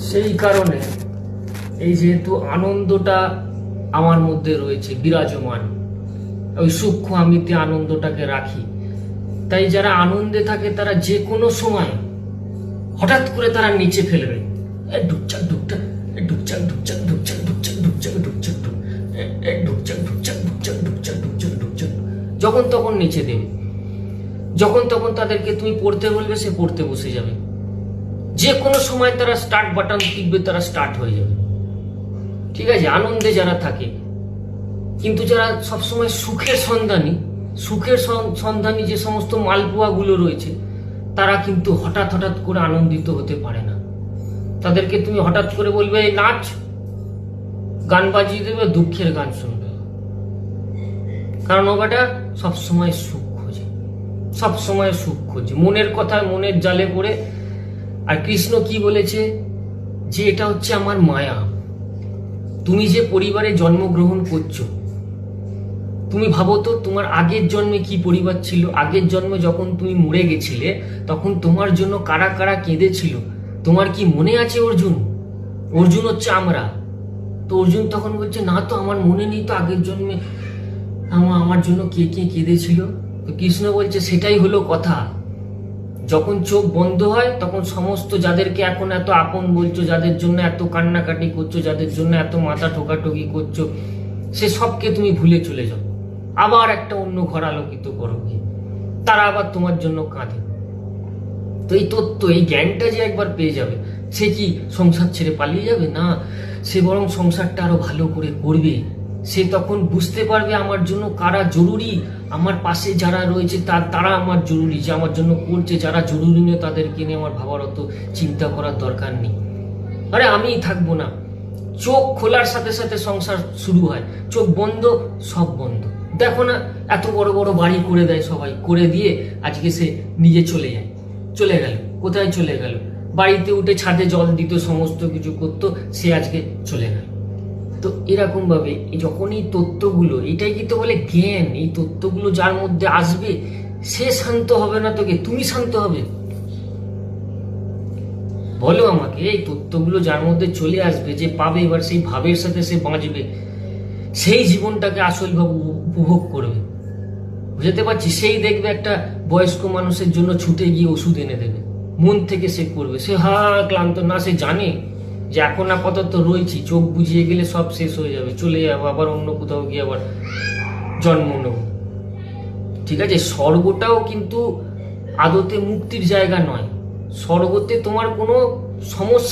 সেই কারণে এই যেহেতু আনন্দটা আমার মধ্যে রয়েছে বিরাজমান, ওই সূক্ষ্ম আমিতে আনন্দটাকে রাখি, তাই যারা আনন্দে থাকে তারা যে কোনো সময় হঠাৎ করে তারা নিচে ফেলবে, ঢুকচাক ঢুকচাক ঢুকচাক ঢুকচাক ঢুকচাক ঢুকচাক ঢুকচাক ঢুকচাক ঢুকচাক ঢুকচাক ঢুকচাক ঢুকচাক ঢুকচাক ঢুকচাক, যখন তখন নিচে দেবে। যখন তখন তাদেরকে তুমি পড়তে বলবে, সে পড়তে বসে যাবে। যে কোনো সময় তারা স্টার্ট বাটন টিপবে, তারা স্টার্ট হয়ে যাবে। ঠিক আছে, আনন্দে যারা থাকে। কিন্তু যারা সবসময় সুখের সন্ধানী যে সমস্ত মালপোয়াগুলো রয়েছে, তারা কিন্তু হঠাৎ হঠাৎ করে আনন্দিত হতে পারে না। তাদেরকে তুমি হঠাৎ করে বলবে এই নাচ, গান বাজিয়ে দেবে, দুঃখের গান শুনবে। কারণ ওটা সবসময় সুখ খোঁজে, সবসময় সুখ খোঁজে, মনের কথা মনের জালে পড়ে। আর কৃষ্ণ কি বলেছে, যে এটা হচ্ছে আমার মায়া। তুমি যে পরিবারে জন্মগ্রহণ করছো, তুমি ভাবো তো তোমার আগের জন্মে কি পরিবার ছিল। আগের জন্মে যখন তুমি মরে গেছিলে, তখন তোমার জন্য কারা কারা কেঁদেছিল, তোমার কি মনে আছে? অর্জুন হচ্ছে আমরা। তো অর্জুন তখন বলছে, না তো আমার মনে নেই তো আগের জন্মে আমার জন্য কে কে কেঁদেছিল। তো কৃষ্ণ বলছে, সেটাই হলো কথা। যখন চোখ বন্ধ হয়, তখন সমস্ত যাদেরকে এখন এত আপন বলছো, যাদের জন্য এত কান্নাকাটি করছো, যাদের জন্য এত মাথা ঠোকাঠকি করছো, সে সবকে তুমি ভুলে চলে যাও। আবার একটা অন্য ঘর আলোকিত করো গিয়ে, তারা আবার তোমার জন্য কাঁদে। তো এই তত্ত্ব, এই জ্ঞানটা যে একবার পেয়ে যাবে, সে কি সংসার ছেড়ে পালিয়ে যাবে? না, সে বরং সংসারটা আরো ভালো করে করবে। সে তখন বুঝতে পারবে আমার জন্য কারা জরুরি, আমার পাশে যারা রয়েছে তারা আমার জরুরি, যে আমার জন্য করছে। যারা জরুরি নয় তাদেরকে নিয়ে আমার ভাবার অত চিন্তা করার দরকার নেই। আরে আমিই থাকবো না। চোখ খোলার সাথে সাথে সংসার শুরু হয়, চোখ বন্ধ সব বন্ধ। দেখো না, এত বড় বড় বাড়ি করে দেয় সবাই, করে দিয়ে আজকে সে নিজে চলে গেল। কোথায় চলে গেল? বাড়িতে উঠে ছাদে জল দিত, সমস্ত কিছু করতো, সে আজকে চলে গেল। তো এরকম ভাবে যখন এই তত্ত্বগুলো, এটাই কিন্তু বলে জ্ঞান, এই তত্ত্বগুলো যার মধ্যে আসবে, সে শান্ত হবে না, তোকে তুমি শান্ত হবে। বলো আমাকে, এই তত্ত্বগুলো যার মধ্যে চলে আসবে, যে পাবে, এবার সেই ভাবের সাথে সে বাঁচবে, সেই জীবনটাকে আসল ভাবে উপভোগ করবে। বুঝতে পারছি? সেই দেখবে একটা বয়স্ক মানুষের জন্য ছুটে গিয়ে ওষুধ এনে দেবে, মন থেকে সে করবে। সে ক্লান্ত না, সে জানে যে এখন আপাতত রয়েছি, চোখ বুঝিয়ে গেলে সব শেষ হয়ে যাবে, চলে যাবো আবার অন্য কোথাও গিয়ে আবার জন্ম নেব। ঠিক আছে, স্বর্গটাও কিন্তু আদতে মুক্তির জায়গা নয়। স্বর্গতে তোমার কোনো সমস্যা